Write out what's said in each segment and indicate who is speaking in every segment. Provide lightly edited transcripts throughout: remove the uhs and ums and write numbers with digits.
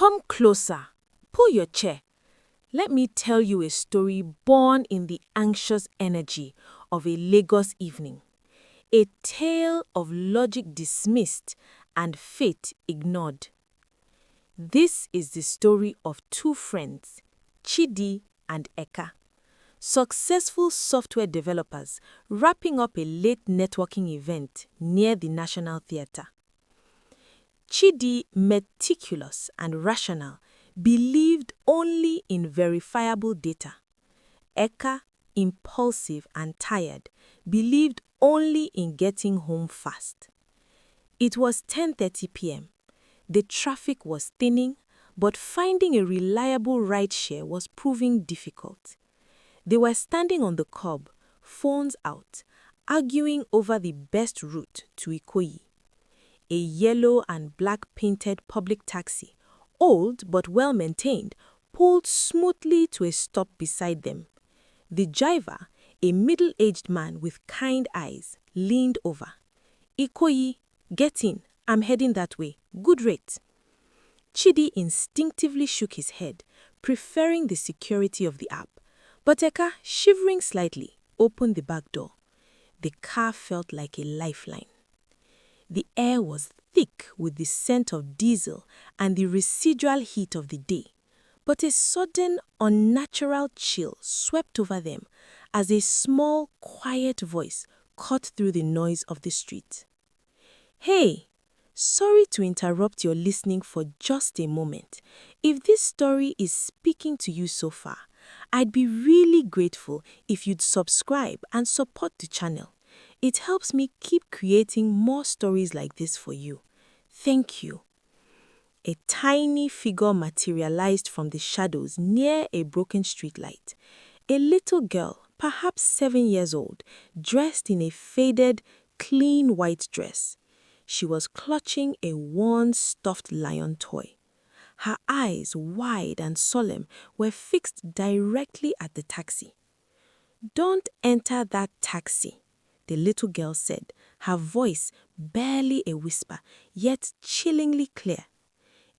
Speaker 1: Come closer. Pull your chair. Let me tell you a story born in the anxious energy of a Lagos evening. A tale of logic dismissed and faith ignored. This is the story of two friends, Chidi and Eka, successful software developers wrapping up a late networking event near the National Theatre. Chidi, meticulous and rational, believed only in verifiable data. Eka, impulsive and tired, believed only in getting home fast. It was 10:30 p.m. The traffic was thinning, but finding a reliable rideshare was proving difficult. They were standing on the curb, phones out, arguing over the best route to Ikoyi. A yellow and black painted public taxi, old but well-maintained, pulled smoothly to a stop beside them. The driver, a middle-aged man with kind eyes, leaned over. "Ikoyi, get in. I'm heading that way. Good rate." Chidi instinctively shook his head, preferring the security of the app. But Eka, shivering slightly, opened the back door. The car felt like a lifeline. The air was thick with the scent of diesel and the residual heat of the day, but a sudden, unnatural chill swept over them as a small, quiet voice cut through the noise of the street. "Hey, sorry to interrupt your listening for just a moment. If this story is speaking to you so far, I'd be really grateful if you'd subscribe and support the channel. It helps me keep creating more stories like this for you. Thank you." A tiny figure materialized from the shadows near a broken streetlight. A little girl, perhaps 7 years old, dressed in a faded, clean white dress. She was clutching a worn stuffed lion toy. Her eyes, wide and solemn, were fixed directly at the taxi. "Don't enter that taxi," the little girl said, her voice barely a whisper, yet chillingly clear.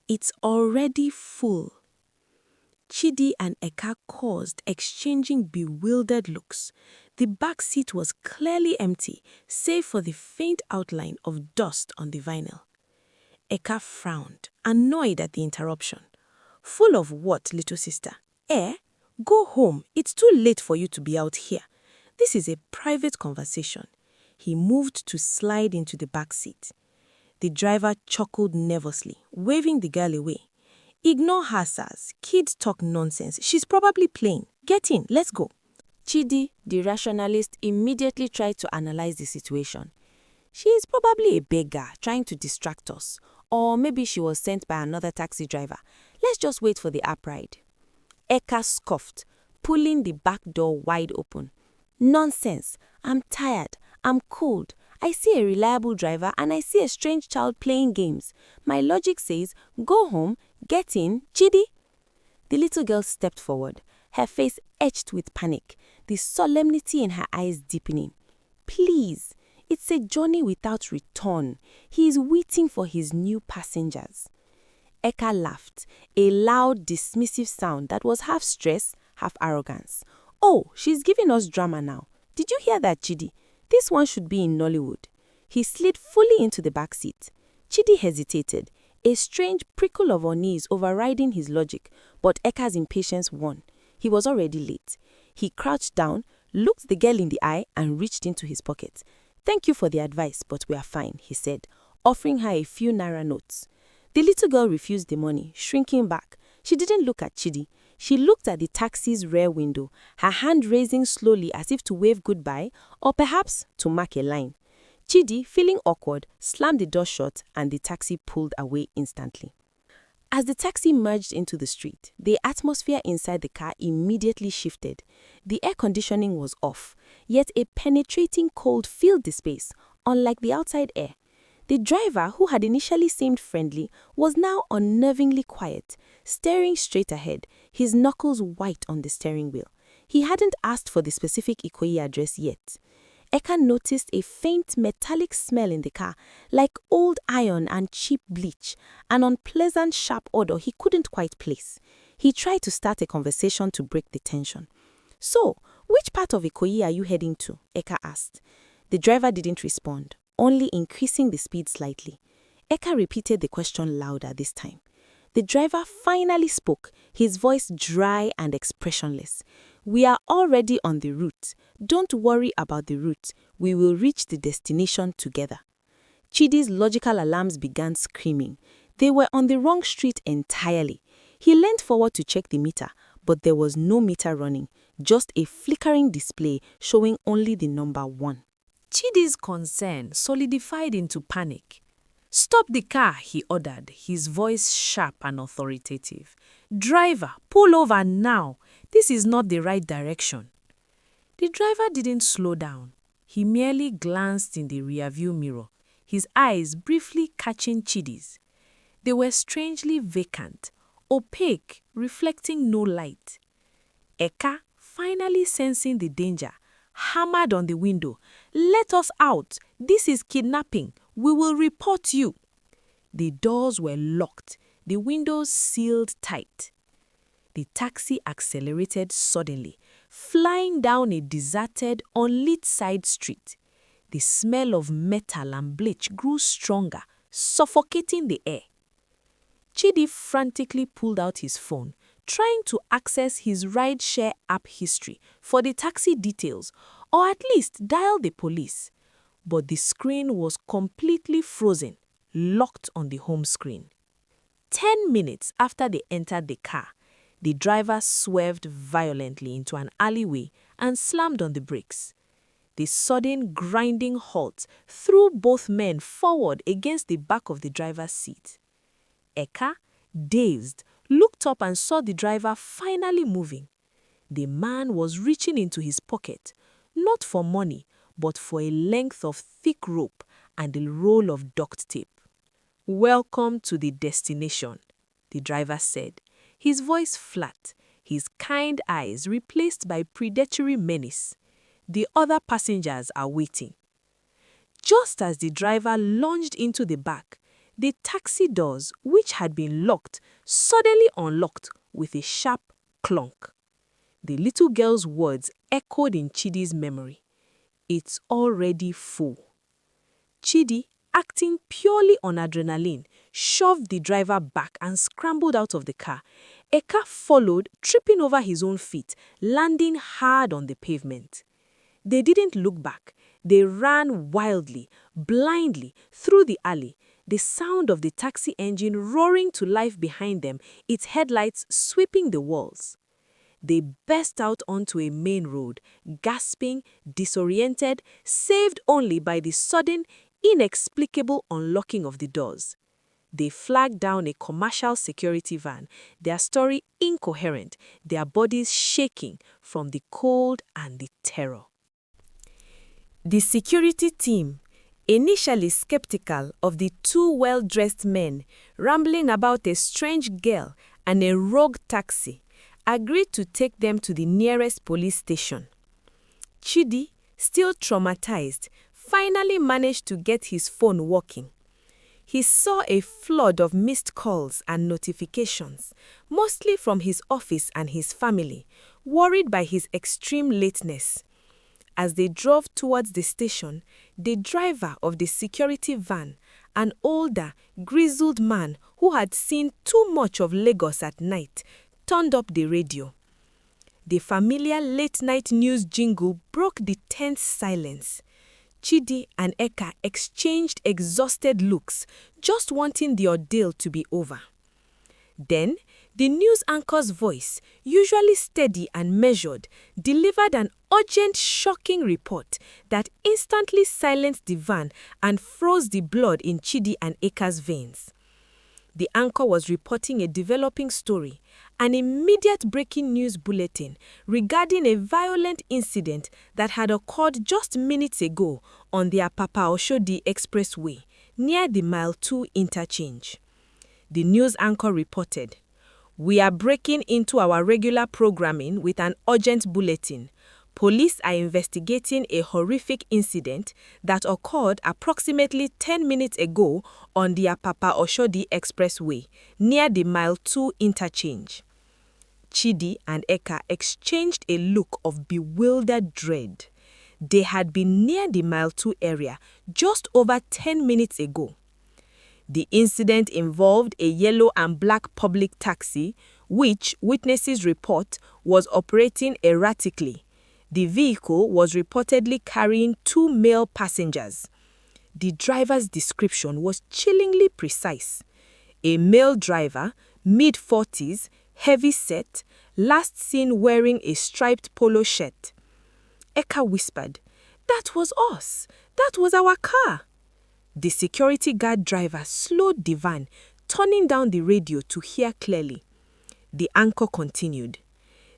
Speaker 1: "It's already full." Chidi and Eka paused, exchanging bewildered looks. The back seat was clearly empty, save for the faint outline of dust on the vinyl. Eka frowned, annoyed at the interruption. "Full of what, little sister? Go home. It's too late for you to be out here. This is a private conversation." He moved to slide into the back seat. The driver chuckled nervously, waving the girl away. "Ignore her, sirs. Kids talk nonsense. She's probably playing. Get in, let's go." Chidi, the rationalist, immediately tried to analyze the situation. "She is probably a beggar trying to distract us. Or maybe she was sent by another taxi driver. Let's just wait for the app ride." Eka scoffed, pulling the back door wide open. "Nonsense. I'm tired. I'm cold. I see a reliable driver and I see a strange child playing games. My logic says, go home, get in, Chidi." The little girl stepped forward, her face etched with panic, the solemnity in her eyes deepening. "Please, it's a journey without return. He is waiting for his new passengers." Eka laughed, a loud, dismissive sound that was half stress, half arrogance. "Oh, she's giving us drama now. Did you hear that, Chidi? This one should be in Nollywood." He slid fully into the back seat. Chidi hesitated, a strange prickle of unease overriding his logic, but Eka's impatience won. He was already late. He crouched down, looked the girl in the eye, and reached into his pocket. "Thank you for the advice, but we are fine," he said, offering her a few naira notes. The little girl refused the money, shrinking back. She didn't look at Chidi. She looked at the taxi's rear window, her hand raising slowly as if to wave goodbye, or perhaps to mark a line. Chidi, feeling awkward, slammed the door shut and the taxi pulled away instantly. As the taxi merged into the street, the atmosphere inside the car immediately shifted. The air conditioning was off, yet a penetrating cold filled the space, unlike the outside air. The driver, who had initially seemed friendly, was now unnervingly quiet, staring straight ahead, his knuckles white on the steering wheel. He hadn't asked for the specific Ikoyi address yet.
Speaker 2: Eka noticed a faint metallic smell in the car, like old iron and cheap bleach, an unpleasant sharp odor he couldn't quite place. He tried to start a conversation to break the tension. "So, which part of Ikoyi are you heading to?" Eka asked. The driver didn't respond, only increasing the speed slightly. Eka repeated the question louder this time. The driver finally spoke, his voice dry and expressionless. "We are already on the route. Don't worry about the route. We will reach the destination together." Chidi's logical alarms began screaming. They were on the wrong street entirely. He leaned forward to check the meter, but there was no meter running, just a flickering display showing only the number 1.
Speaker 1: Chidi's concern solidified into panic. "Stop the car," he ordered, his voice sharp and authoritative. "Driver, pull over now. This is not the right direction." The driver didn't slow down. He merely glanced in the rearview mirror, his eyes briefly catching Chidi's. They were strangely vacant, opaque, reflecting no light. Eka, finally sensing the danger, hammered on the window. "Let us out. This is kidnapping. We will report you." The doors were locked, the windows sealed tight. The taxi accelerated suddenly, flying down a deserted, unlit side street. The smell of metal and bleach grew stronger, suffocating the air. Chidi frantically pulled out his phone, trying to access his ride-share app history for the taxi details, or at least dial the police. But the screen was completely frozen, locked on the home screen. 10 minutes after they entered the car, the driver swerved violently into an alleyway and slammed on the brakes. The sudden grinding halt threw both men forward against the back of the driver's seat. Eka, dazed, looked up and saw the driver finally moving. The man was reaching into his pocket, not for money, but for a length of thick rope and a roll of duct tape. "Welcome to the destination," the driver said, his voice flat, his kind eyes replaced by predatory menace. "The other passengers are waiting." Just as the driver lunged into the back, the taxi doors, which had been locked, suddenly unlocked with a sharp clunk. The little girl's words echoed in Chidi's memory. "It's already full." Chidi, acting purely on adrenaline, shoved the driver back and scrambled out of the car. Eka followed, tripping over his own feet, landing hard on the pavement. They didn't look back. They ran wildly, blindly, through the alley, the sound of the taxi engine roaring to life behind them, its headlights sweeping the walls. They burst out onto a main road, gasping, disoriented, saved only by the sudden, inexplicable unlocking of the doors. They flagged down a commercial security van, their story incoherent, their bodies shaking from the cold and the terror. The security team, initially skeptical of the two well-dressed men rambling about a strange girl and a rogue taxi, agreed to take them to the nearest police station. Chidi, still traumatized, finally managed to get his phone working. He saw a flood of missed calls and notifications, mostly from his office and his family, worried by his extreme lateness. As they drove towards the station, the driver of the security van, an older, grizzled man who had seen too much of Lagos at night, turned up the radio. The familiar late-night news jingle broke the tense silence. Chidi and Eka exchanged exhausted looks, just wanting the ordeal to be over. Then, the news anchor's voice, usually steady and measured, delivered an urgent, shocking report that instantly silenced the van and froze the blood in Chidi and Eka's veins. The anchor was reporting a developing story, an immediate breaking news bulletin regarding a violent incident that had occurred just minutes ago on the Apapa-Oshodi Expressway, near the Mile 2 interchange. The news anchor reported, "We are breaking into our regular programming with an urgent bulletin. Police are investigating a horrific incident that occurred approximately 10 minutes ago on the Apapa-Oshodi Expressway, near the Mile 2 interchange. Chidi and Eka exchanged a look of bewildered dread. They had been near the Mile 2 area just over 10 minutes ago. The incident involved a yellow and black public taxi, which, witnesses report, was operating erratically. The vehicle was reportedly carrying 2 male passengers. The driver's description was chillingly precise. A male driver, mid-40s, heavy-set, last seen wearing a striped polo shirt. Eka whispered, "That was us. That was our car." The security guard driver slowed the van, turning down the radio to hear clearly. The anchor continued.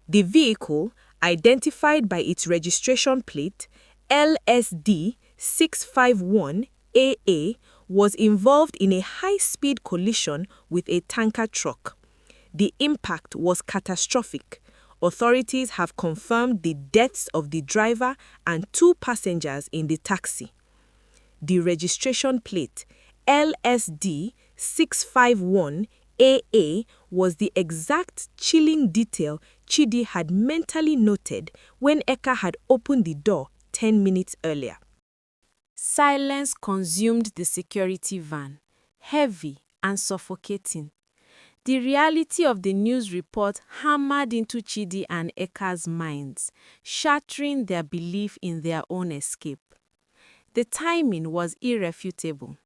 Speaker 1: The vehicle, identified by its registration plate, LSD 651AA, was involved in a high-speed collision with a tanker truck. The impact was catastrophic. Authorities have confirmed the deaths of the driver and 2 passengers in the taxi. The registration plate, LSD 651AA, was the exact chilling detail Chidi had mentally noted when Eka had opened the door 10 minutes earlier. Silence consumed the security van, heavy and suffocating. The reality of the news report hammered into Chidi and Eka's minds, shattering their belief in their own escape. The timing was irrefutable.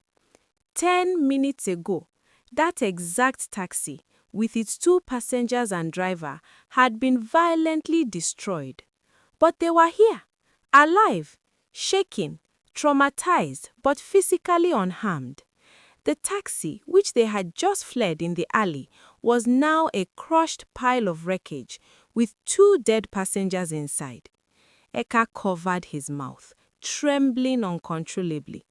Speaker 1: 10 minutes ago, that exact taxi, with its 2 passengers and driver, had been violently destroyed. But they were here, alive, shaking, traumatized, but physically unharmed. The taxi, which they had just fled in the alley, was now a crushed pile of wreckage, with 2 dead passengers inside. Eka covered his mouth, trembling uncontrollably.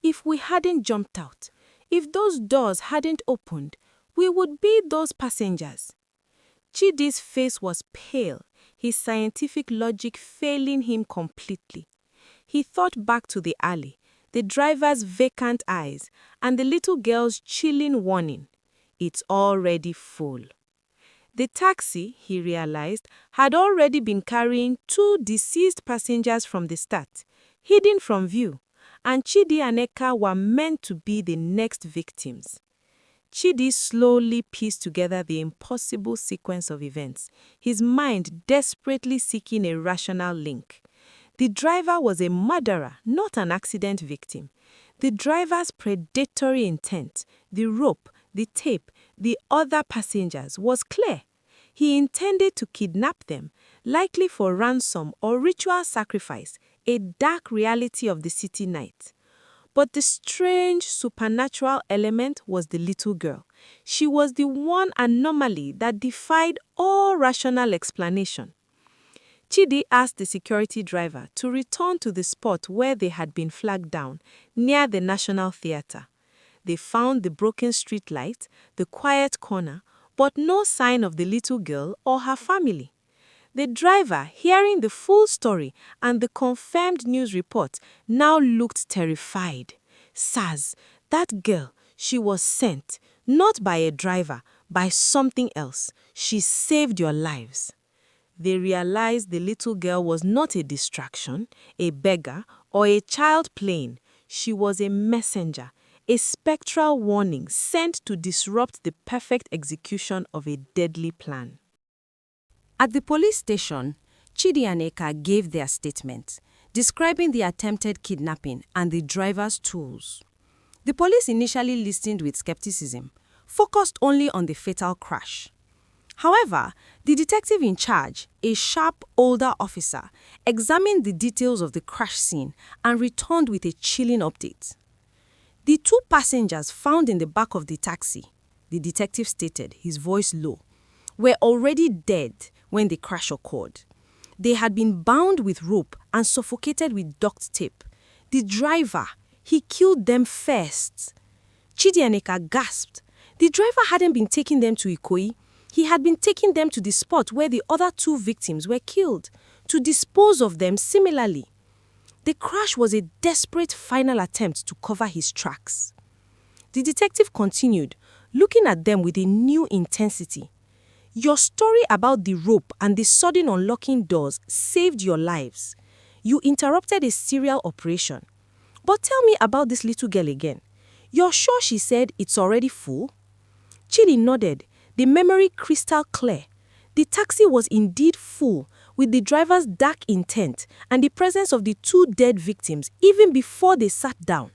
Speaker 1: If we hadn't jumped out, if those doors hadn't opened, we would be those passengers. Chidi's face was pale, his scientific logic failing him completely. He thought back to the alley, the driver's vacant eyes, and the little girl's chilling warning. It's already full. The taxi, he realized, had already been carrying 2 deceased passengers from the start, hidden from view, and Chidi and Eka were meant to be the next victims. Chidi slowly pieced together the impossible sequence of events, his mind desperately seeking a rational link. The driver was a murderer, not an accident victim. The driver's predatory intent, the rope, the tape, the other passengers, was clear. He intended to kidnap them, likely for ransom or ritual sacrifice, a dark reality of the city night. But the strange supernatural element was the little girl. She was the one anomaly that defied all rational explanation. Chidi asked the security driver to return to the spot where they had been flagged down, near the National Theatre. They found the broken street light, the quiet corner, but no sign of the little girl or her family. The driver, hearing the full story and the confirmed news report, now looked terrified. "Sirs, that girl, she was sent, not by a driver, by something else. She saved your lives." They realized the little girl was not a distraction, a beggar, or a child playing. She was a messenger, a spectral warning sent to disrupt the perfect execution of a deadly plan. At the police station, Chidi and Eka gave their statement, describing the attempted kidnapping and the driver's tools. The police initially listened with skepticism, focused only on the fatal crash. However, the detective in charge, a sharp, older officer, examined the details of the crash scene and returned with a chilling update. The 2 passengers found in the back of the taxi, the detective stated, his voice low, were already dead when the crash occurred. They had been bound with rope and suffocated with duct tape. The driver, he killed them first. Chidi and Eka gasped. The driver hadn't been taking them to Ikoyi. He had been taking them to the spot where the other 2 victims were killed, to dispose of them similarly. The crash was a desperate final attempt to cover his tracks. The detective continued, looking at them with a new intensity. Your story about the rope and the sudden unlocking doors saved your lives. You interrupted a serial operation. But tell me about this little girl again. You're sure she said it's already full? Chidi nodded, the memory crystal clear. The taxi was indeed full, with the driver's dark intent and the presence of the two dead victims even before they sat down.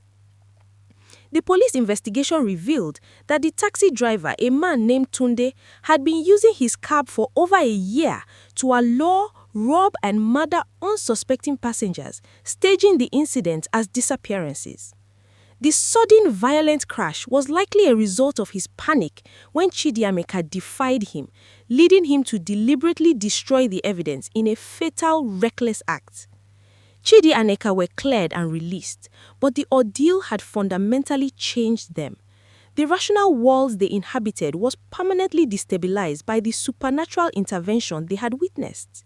Speaker 1: The police investigation revealed that the taxi driver, a man named Tunde, had been using his cab for over a year to allure, rob and murder unsuspecting passengers, staging the incident as disappearances. The sudden violent crash was likely a result of his panic when Chidi Emeka defied him, leading him to deliberately destroy the evidence in a fatal, reckless act. Chidi and Eka were cleared and released, but the ordeal had fundamentally changed them. The rational world they inhabited was permanently destabilized by the supernatural intervention they had witnessed.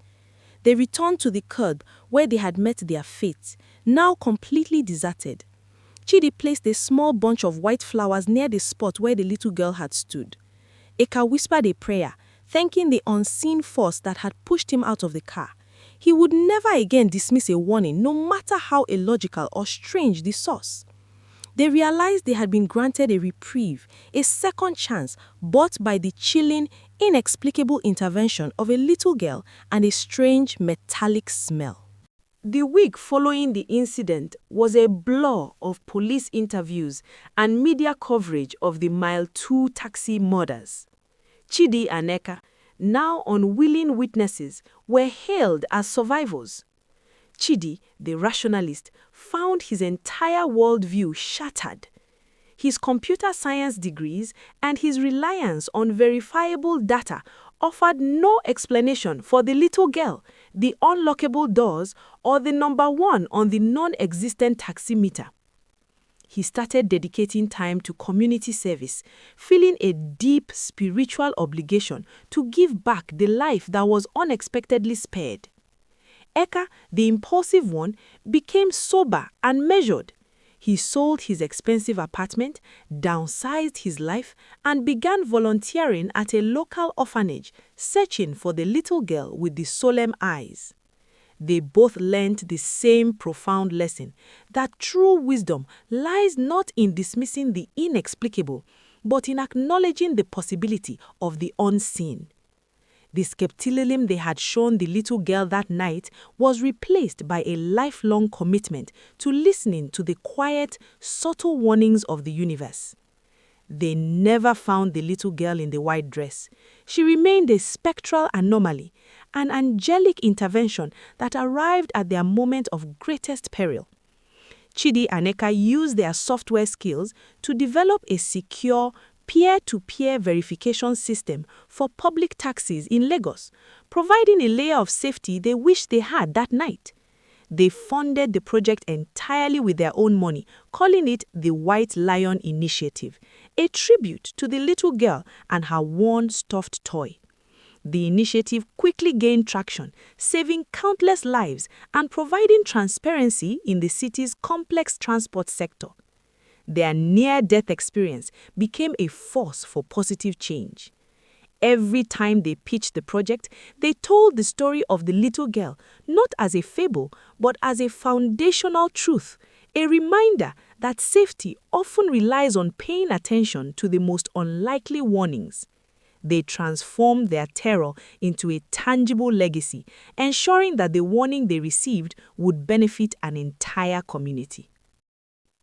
Speaker 1: They returned to the curb where they had met their fate, now completely deserted. Chidi placed a small bunch of white flowers near the spot where the little girl had stood. Eka whispered a prayer, thanking the unseen force that had pushed him out of the car. He would never again dismiss a warning, no matter how illogical or strange the source. They realized they had been granted a reprieve, a second chance, bought by the chilling, inexplicable intervention of a little girl and a strange metallic smell. The week following the incident was a blur of police interviews and media coverage of the Mile 2 taxi murders. Chidi and Eka, now unwilling witnesses, were hailed as survivors. Chidi, the rationalist, found his entire worldview shattered. His computer science degrees and his reliance on verifiable data offered no explanation for the little girl, the unlockable doors, or the number 1 on the non-existent taximeter. He started dedicating time to community service, feeling a deep spiritual obligation to give back the life that was unexpectedly spared. Eka, the impulsive one, became sober and measured. He sold his expensive apartment, downsized his life, and began volunteering at a local orphanage, searching for the little girl with the solemn eyes. They both learned the same profound lesson, that true wisdom lies not in dismissing the inexplicable, but in acknowledging the possibility of the unseen. The skepticism they had shown the little girl that night was replaced by a lifelong commitment to listening to the quiet, subtle warnings of the universe. They never found the little girl in the white dress. She remained a spectral anomaly, an angelic intervention that arrived at their moment of greatest peril. Chidi and Eka used their software skills to develop a secure, peer-to-peer verification system for public taxis in Lagos, providing a layer of safety they wished they had that night. They funded the project entirely with their own money, calling it the White Lion Initiative, a tribute to the little girl and her worn stuffed toy. The initiative quickly gained traction, saving countless lives and providing transparency in the city's complex transport sector. Their near-death experience became a force for positive change. Every time they pitched the project, they told the story of the little girl, not as a fable, but as a foundational truth, a reminder that safety often relies on paying attention to the most unlikely warnings. They transformed their terror into a tangible legacy, ensuring that the warning they received would benefit an entire community.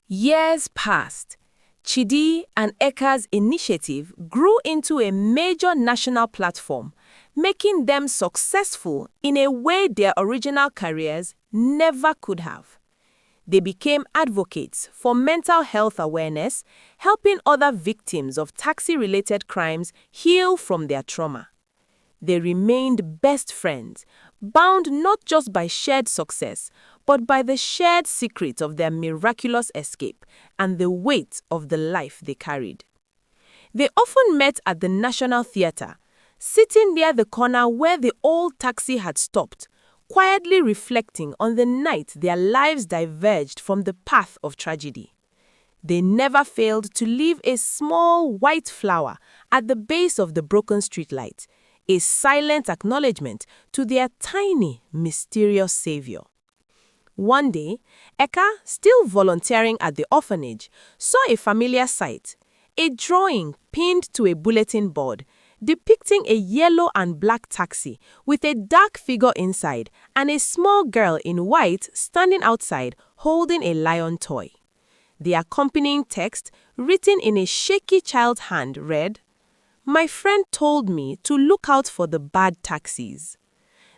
Speaker 1: Years passed. Chidi and Eka's initiative grew into a major national platform, making them successful in a way their original careers never could have. They became advocates for mental health awareness, helping other victims of taxi-related crimes heal from their trauma. They remained best friends, bound not just by shared success, but by the shared secret of their miraculous escape and the weight of the life they carried. They often met at the National Theatre, sitting near the corner where the old taxi had stopped, quietly reflecting on the night their lives diverged from the path of tragedy. They never failed to leave a small white flower at the base of the broken streetlight, a silent acknowledgement to their tiny, mysterious savior. One day, Eka, still volunteering at the orphanage, saw a familiar sight, a drawing pinned to a bulletin board depicting a yellow and black taxi with a dark figure inside and a small girl in white standing outside holding a lion toy. The accompanying text, written in a shaky child's hand, read, "My friend told me to look out for the bad taxis."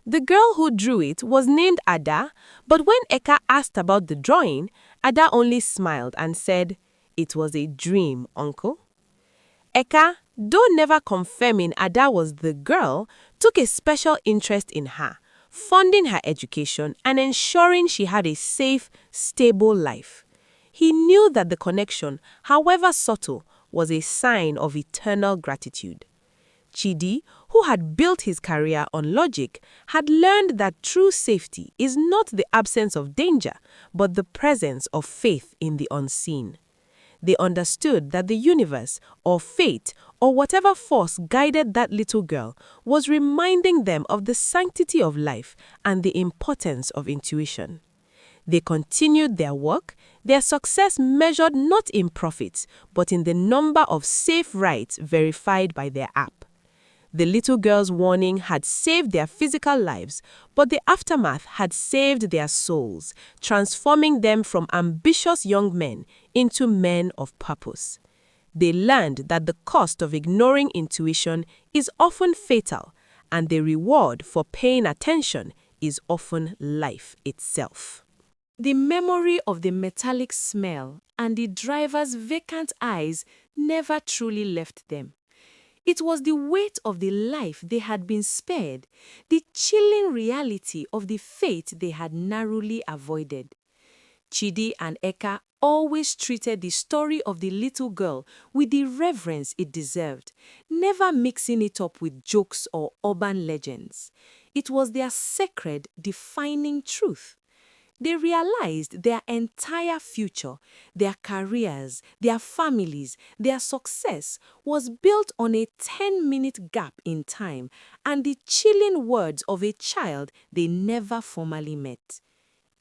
Speaker 1: The girl who drew it was named Ada, but when Eka asked about the drawing, Ada only smiled and said, "It was a dream, uncle." Eka, though never confirming Ada was the girl, took a special interest in her, funding her education and ensuring she had a safe, stable life. He knew that the connection, however subtle, was a sign of eternal gratitude. Chidi, who had built his career on logic, had learned that true safety is not the absence of danger, but the presence of faith in the unseen. They understood that the universe, or fate, or whatever force guided that little girl was reminding them of the sanctity of life and the importance of intuition. They continued their work, their success measured not in profits, but in the number of safe rides verified by their app. The little girl's warning had saved their physical lives, but the aftermath had saved their souls, transforming them from ambitious young men into men of purpose. They learned that the cost of ignoring intuition is often fatal, and the reward for paying attention is often life itself. The memory of the metallic smell and the driver's vacant eyes never truly left them. It was the weight of the life they had been spared, the chilling reality of the fate they had narrowly avoided. Chidi and Eka always treated the story of the little girl with the reverence it deserved, never mixing it up with jokes or urban legends. It was their sacred, defining truth. They realized their entire future, their careers, their families, their success was built on a 10-minute gap in time and the chilling words of a child they never formally met.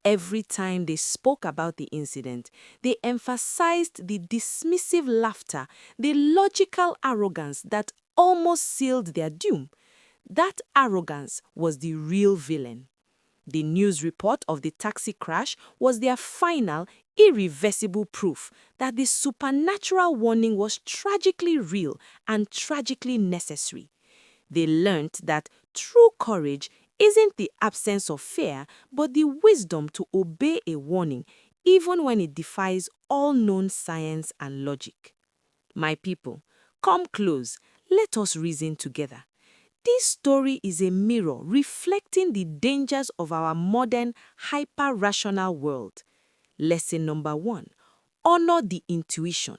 Speaker 1: Every time they spoke about the incident, they emphasized the dismissive laughter, the logical arrogance that almost sealed their doom. That arrogance was the real villain. The news report of the taxi crash was their final, irreversible proof that the supernatural warning was tragically real and tragically necessary. They learned that true courage isn't the absence of fear, but the wisdom to obey a warning, even when it defies all known science and logic. My people, come close, let us reason together. This story is a mirror reflecting the dangers of our modern, hyper-rational world. Lesson number 1. Honor the intuition.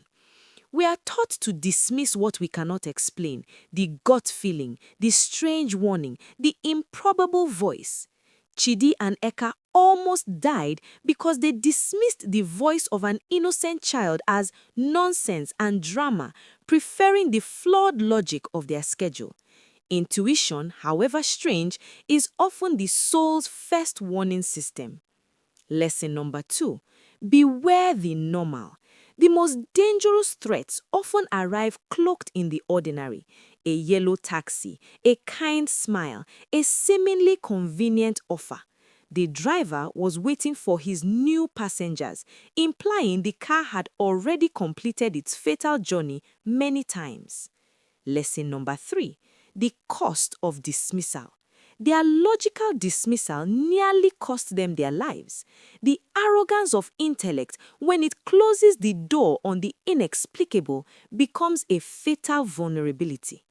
Speaker 1: We are taught to dismiss what we cannot explain, the gut feeling, the strange warning, the improbable voice. Chidi and Eka almost died because they dismissed the voice of an innocent child as nonsense and drama, preferring the flawed logic of their schedule. Intuition, however strange, is often the soul's first warning system. Lesson number 2. Beware the normal. The most dangerous threats often arrive cloaked in the ordinary. A yellow taxi, a kind smile, a seemingly convenient offer. The driver was waiting for his new passengers, implying the car had already completed its fatal journey many times. Lesson number 3. The cost of dismissal. Their logical dismissal nearly cost them their lives. The arrogance of intellect, when it closes the door on the inexplicable, becomes a fatal vulnerability.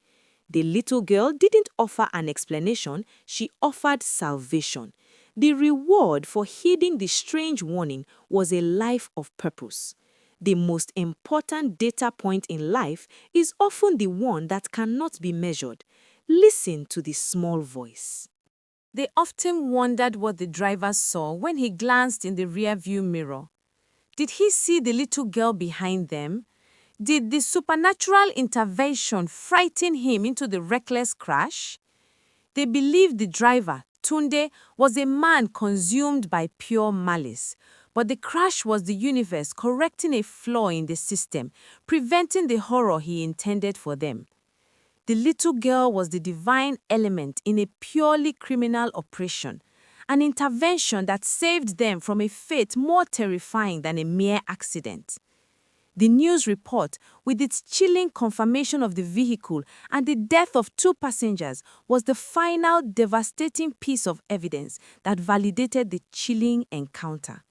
Speaker 1: The little girl didn't offer an explanation, she offered salvation. The reward for heeding the strange warning was a life of purpose. The most important data point in life is often the one that cannot be measured. Listen to the small voice. They often wondered what the driver saw when he glanced in the rearview mirror. Did he see the little girl behind them? Did the supernatural intervention frighten him into the reckless crash? They believed the driver, Tunde, was a man consumed by pure malice, but the crash was the universe correcting a flaw in the system, preventing the horror he intended for them. The little girl was the divine element in a purely criminal operation, an intervention that saved them from a fate more terrifying than a mere accident. The news report, with its chilling confirmation of the vehicle and the death of 2 passengers, was the final devastating piece of evidence that validated the chilling encounter.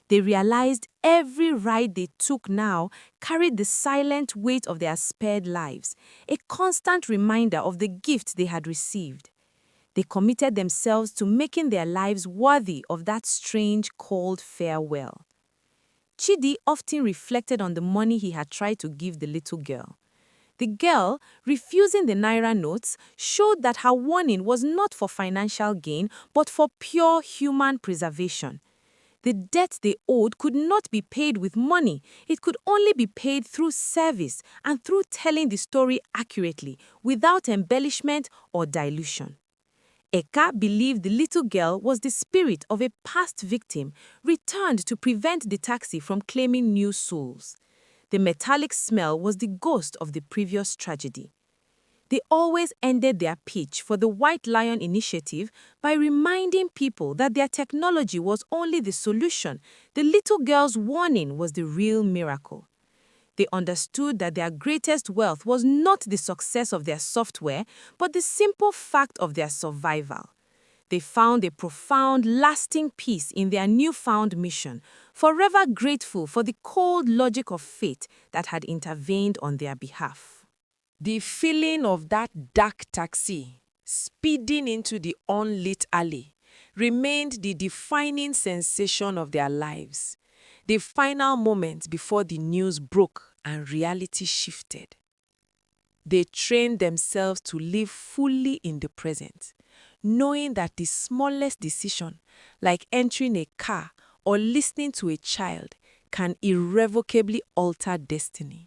Speaker 1: They realized every ride they took now carried the silent weight of their spared lives, a constant reminder of the gift they had received. They committed themselves to making their lives worthy of that strange, cold farewell. Chidi often reflected on the money he had tried to give the little girl. The girl, refusing the naira notes, showed that her warning was not for financial gain, but for pure human preservation. The debt they owed could not be paid with money. It could only be paid through service and through telling the story accurately, without embellishment or dilution. Eka believed the little girl was the spirit of a past victim, returned to prevent the taxi from claiming new souls. The metallic smell was the ghost of the previous tragedy. They always ended their pitch for the White Lion initiative by reminding people that their technology was only the solution. The little girl's warning was the real miracle. They understood that their greatest wealth was not the success of their software, but the simple fact of their survival. They found a profound, lasting peace in their newfound mission, forever grateful for the cold logic of fate that had intervened on their behalf. The feeling of that dark taxi speeding into the unlit alley remained the defining sensation of their lives, the final moment before the news broke and reality shifted. They trained themselves to live fully in the present, knowing that the smallest decision, like entering a car or listening to a child, can irrevocably alter destiny.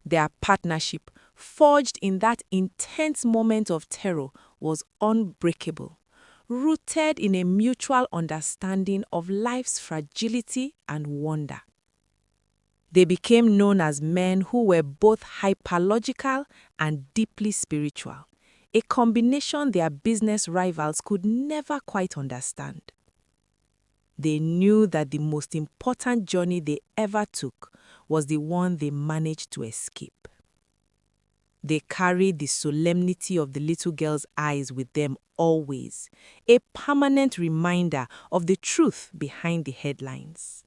Speaker 1: Their partnership, forged in that intense moment of terror, was unbreakable, rooted in a mutual understanding of life's fragility and wonder. They became known as men who were both hyperlogical and deeply spiritual, a combination their business rivals could never quite understand. They knew that the most important journey they ever took was the one they managed to escape. They carried the solemnity of the little girl's eyes with them always, a permanent reminder of the truth behind the headlines.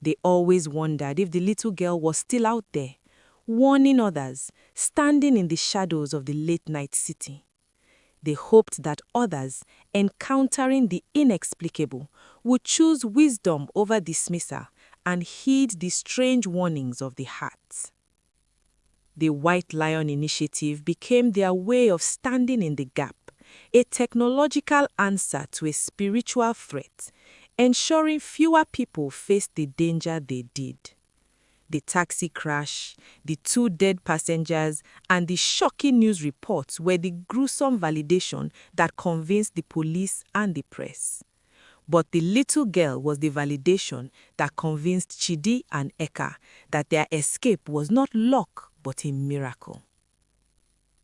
Speaker 1: They always wondered if the little girl was still out there, warning others, standing in the shadows of the late-night city. They hoped that others, encountering the inexplicable, would choose wisdom over dismissal and heed the strange warnings of the heart. The White Lion initiative became their way of standing in the gap, a technological answer to a spiritual threat, ensuring fewer people faced the danger they did. The taxi crash, the 2 dead passengers, and the shocking news reports were the gruesome validation that convinced the police and the press. But the little girl was the validation that convinced Chidi and Eka that their escape was not luck but a miracle.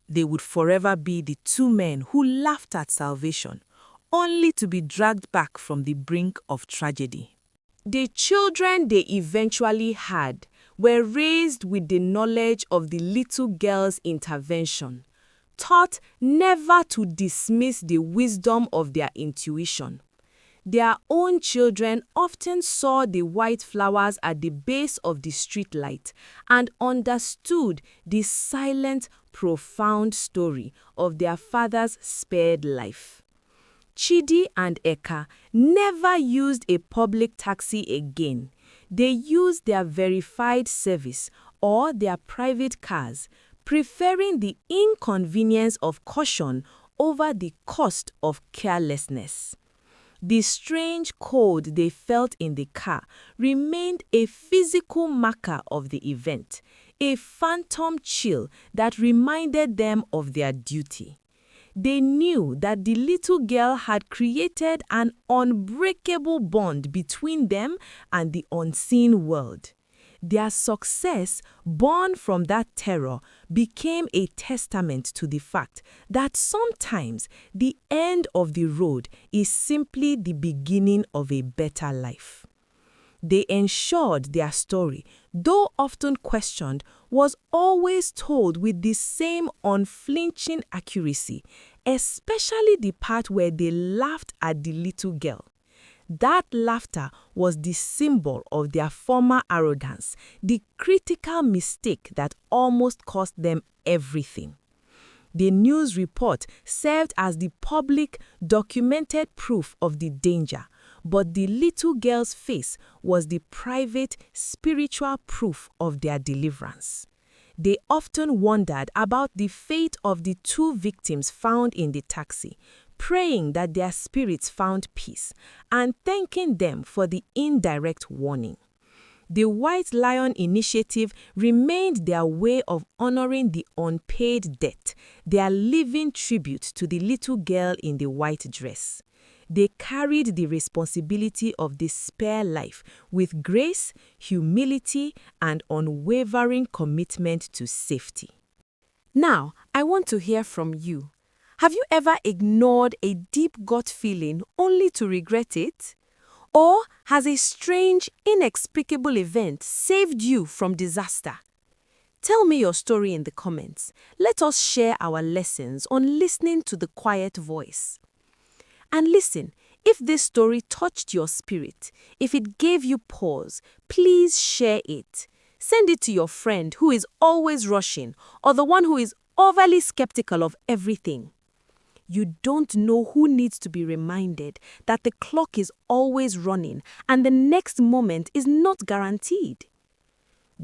Speaker 1: They would forever be the 2 men who laughed at salvation, only to be dragged back from the brink of tragedy. The children they eventually had were raised with the knowledge of the little girl's intervention, taught never to dismiss the wisdom of their intuition. Their own children often saw the white flowers at the base of the streetlight and understood the silent, profound story of their father's spared life. Chidi and Eka never used a public taxi again. They used their verified service or their private cars, preferring the inconvenience of caution over the cost of carelessness. The strange cold they felt in the car remained a physical marker of the event, a phantom chill that reminded them of their duty. They knew that the little girl had created an unbreakable bond between them and the unseen world. Their success, born from that terror, became a testament to the fact that sometimes the end of the road is simply the beginning of a better life. They ensured their story, though often questioned, was always told with the same unflinching accuracy, especially the part where they laughed at the little girl. That laughter was the symbol of their former arrogance, the critical mistake that almost cost them everything. The news report served as the public, documented proof of the danger, but the little girl's face was the private, spiritual proof of their deliverance. They often wondered about the fate of the two victims found in the taxi, praying that their spirits found peace, and thanking them for the indirect warning. The White Lion Initiative remained their way of honoring the unpaid debt, their living tribute to the little girl in the white dress. They carried the responsibility of the spare life with grace, humility, and unwavering commitment to safety.
Speaker 2: Now, I want to hear from you. Have you ever ignored a deep gut feeling only to regret it? Or has a strange, inexplicable event saved you from disaster? Tell me your story in the comments. Let us share our lessons on listening to the quiet voice. And listen, if this story touched your spirit, if it gave you pause, please share it. Send it to your friend who is always rushing or the one who is overly skeptical of everything. You don't know who needs to be reminded that the clock is always running and the next moment is not guaranteed.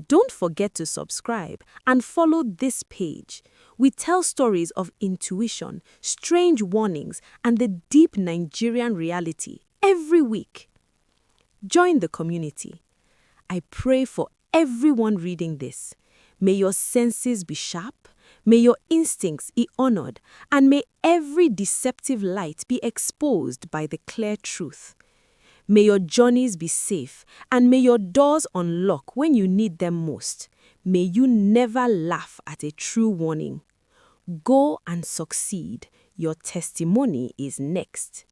Speaker 2: Don't forget to subscribe and follow this page. We tell stories of intuition, strange warnings, and the deep Nigerian reality every week. Join the community. I pray for everyone reading this. May your senses be sharp, may your instincts be honored, and may every deceptive light be exposed by the clear truth. May your journeys be safe, and may your doors unlock when you need them most. May you never laugh at a true warning. Go and succeed. Your testimony is next.